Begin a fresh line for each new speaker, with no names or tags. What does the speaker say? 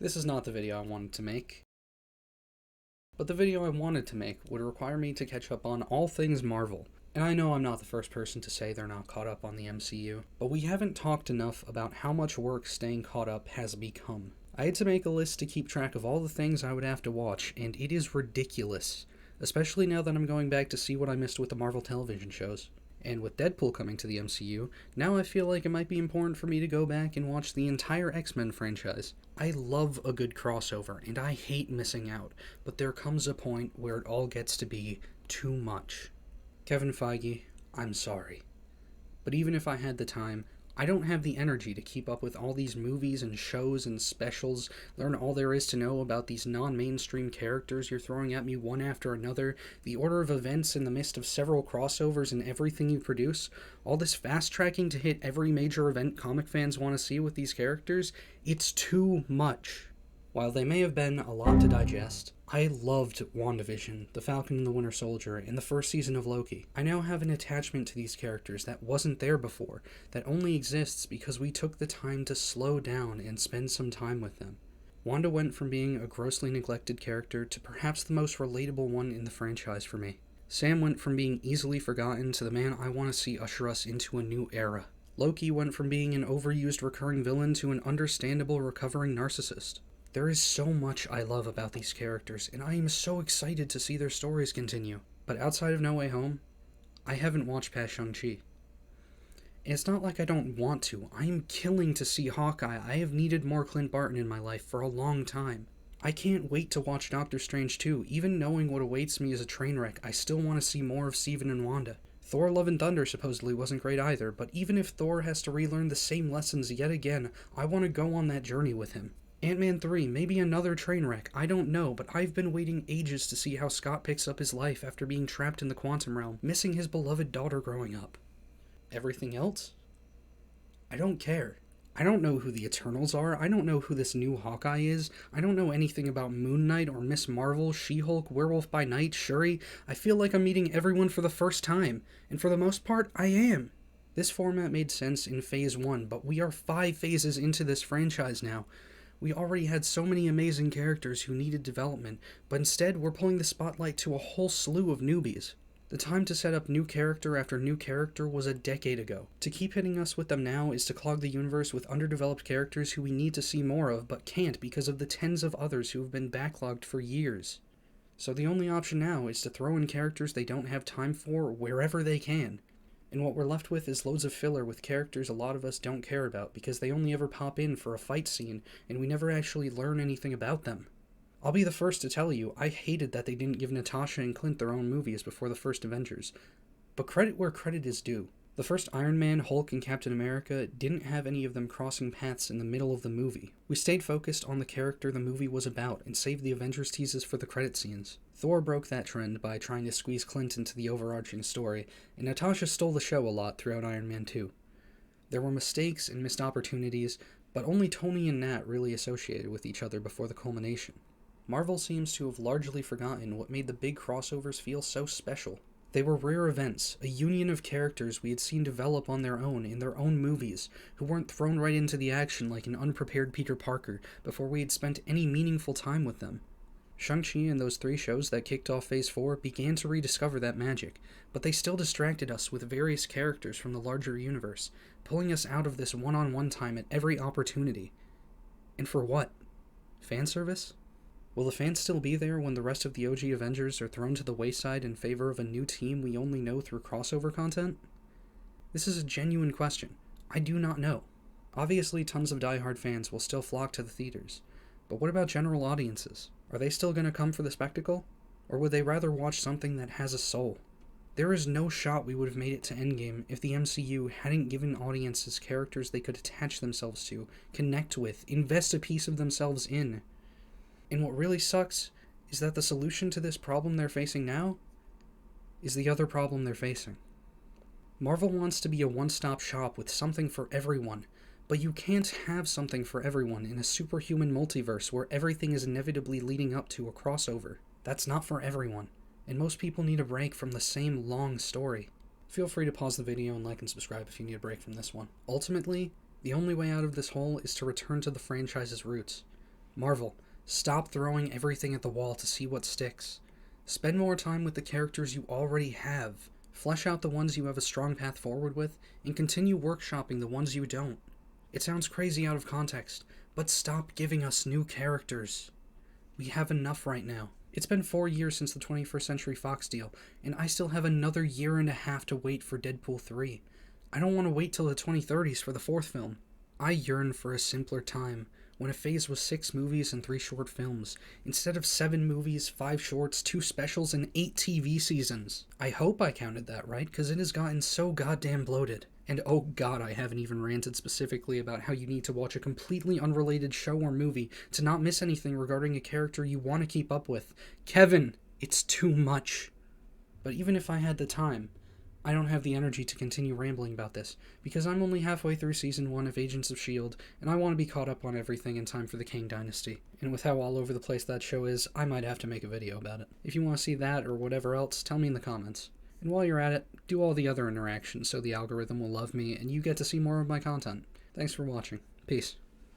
This is not the video I wanted to make, but the video I wanted to make would require me to catch up on all things Marvel. And I know I'm not the first person to say they're not caught up on the MCU, but we haven't talked enough about how much work staying caught up has become. I had to make a list to keep track of all the things I would have to watch, and it is ridiculous, especially now that I'm going back to see what I missed with the Marvel television shows. And with Deadpool coming to the MCU, now I feel like it might be important for me to go back and watch the entire X-Men franchise. I love a good crossover, and I hate missing out, but there comes a point where it all gets to be too much. Kevin Feige, I'm sorry. But even if I had the time, I don't have the energy to keep up with all these movies and shows and specials, learn all there is to know about these non-mainstream characters you're throwing at me one after another, the order of events in the midst of several crossovers in everything you produce, all this fast-tracking to hit every major event comic fans want to see with these characters, it's too much. While they may have been a lot to digest, I loved WandaVision, The Falcon and the Winter Soldier, and the first season of Loki. I now have an attachment to these characters that wasn't there before, that only exists because we took the time to slow down and spend some time with them. Wanda went from being a grossly neglected character to perhaps the most relatable one in the franchise for me. Sam went from being easily forgotten to the man I want to see usher us into a new era. Loki went from being an overused recurring villain to an understandable recovering narcissist. There is so much I love about these characters, and I am so excited to see their stories continue. But outside of No Way Home, I haven't watched past Shang-Chi. And it's not like I don't want to. I am killing to see Hawkeye. I have needed more Clint Barton in my life for a long time. I can't wait to watch Doctor Strange 2. Even knowing what awaits me is a train wreck, I still want to see more of Steven and Wanda. Thor Love and Thunder supposedly wasn't great either, but even if Thor has to relearn the same lessons yet again, I want to go on that journey with him. Ant-Man 3, maybe another train wreck, I don't know, but I've been waiting ages to see how Scott picks up his life after being trapped in the quantum realm, missing his beloved daughter growing up. Everything else? I don't care. I don't know who the Eternals are, I don't know who this new Hawkeye is, I don't know anything about Moon Knight or Miss Marvel, She-Hulk, Werewolf by Night, Shuri. I feel like I'm meeting everyone for the first time, and for the most part, I am. This format made sense in Phase 1, but we are 5 phases into this franchise now. We already had so many amazing characters who needed development, but instead we're pulling the spotlight to a whole slew of newbies. The time to set up new character after new character was a decade ago. To keep hitting us with them now is to clog the universe with underdeveloped characters who we need to see more of but can't because of the tens of others who have been backlogged for years. So the only option now is to throw in characters they don't have time for wherever they can. And what we're left with is loads of filler with characters a lot of us don't care about because they only ever pop in for a fight scene and we never actually learn anything about them. I'll be the first to tell you, I hated that they didn't give Natasha and Clint their own movies before the first Avengers. But credit where credit is due. The first Iron Man, Hulk, and Captain America didn't have any of them crossing paths in the middle of the movie. We stayed focused on the character the movie was about and saved the Avengers teases for the credit scenes. Thor broke that trend by trying to squeeze Clint into the overarching story, and Natasha stole the show a lot throughout Iron Man 2. There were mistakes and missed opportunities, but only Tony and Nat really associated with each other before the culmination. Marvel seems to have largely forgotten what made the big crossovers feel so special. They were rare events, a union of characters we had seen develop on their own in their own movies, who weren't thrown right into the action like an unprepared Peter Parker before we had spent any meaningful time with them. Shang-Chi and those 3 shows that kicked off Phase 4 began to rediscover that magic, but they still distracted us with various characters from the larger universe, pulling us out of this one-on-one time at every opportunity. And for what? Fan service? Will the fans still be there when the rest of the OG Avengers are thrown to the wayside in favor of a new team we only know through crossover content? This is a genuine question. I do not know. Obviously, tons of diehard fans will still flock to the theaters, but what about general audiences? Are they still going to come for the spectacle? Or would they rather watch something that has a soul? There is no shot we would have made it to Endgame if the MCU hadn't given audiences characters they could attach themselves to, connect with, invest a piece of themselves in. And what really sucks is that the solution to this problem they're facing now is the other problem they're facing. Marvel wants to be a one-stop shop with something for everyone, but you can't have something for everyone in a superhuman multiverse where everything is inevitably leading up to a crossover. That's not for everyone, and most people need a break from the same long story. Feel free to pause the video and like and subscribe if you need a break from this one. Ultimately, the only way out of this hole is to return to the franchise's roots. Marvel, stop throwing everything at the wall to see what sticks. Spend more time with the characters you already have. Flesh out the ones you have a strong path forward with, and continue workshopping the ones you don't. It sounds crazy out of context, but stop giving us new characters. We have enough right now. It's been 4 years since the 21st Century Fox deal, and I still have another year and a half to wait for Deadpool 3. I don't want to wait till the 2030s for the 4th film. I yearn for a simpler time, when a phase was 6 movies and 3 short films, instead of 7 movies, 5 shorts, 2 specials, and 8 TV seasons. I hope I counted that right, because it has gotten so goddamn bloated. And oh god, I haven't even ranted specifically about how you need to watch a completely unrelated show or movie to not miss anything regarding a character you want to keep up with. Kevin, it's too much. But even if I had the time, I don't have the energy to continue rambling about this, because I'm only halfway through Season 1 of Agents of S.H.I.E.L.D., and I want to be caught up on everything in time for the Kang Dynasty. And with how all over the place that show is, I might have to make a video about it. If you want to see that or whatever else, tell me in the comments. And while you're at it, do all the other interactions so the algorithm will love me and you get to see more of my content. Thanks for watching. Peace.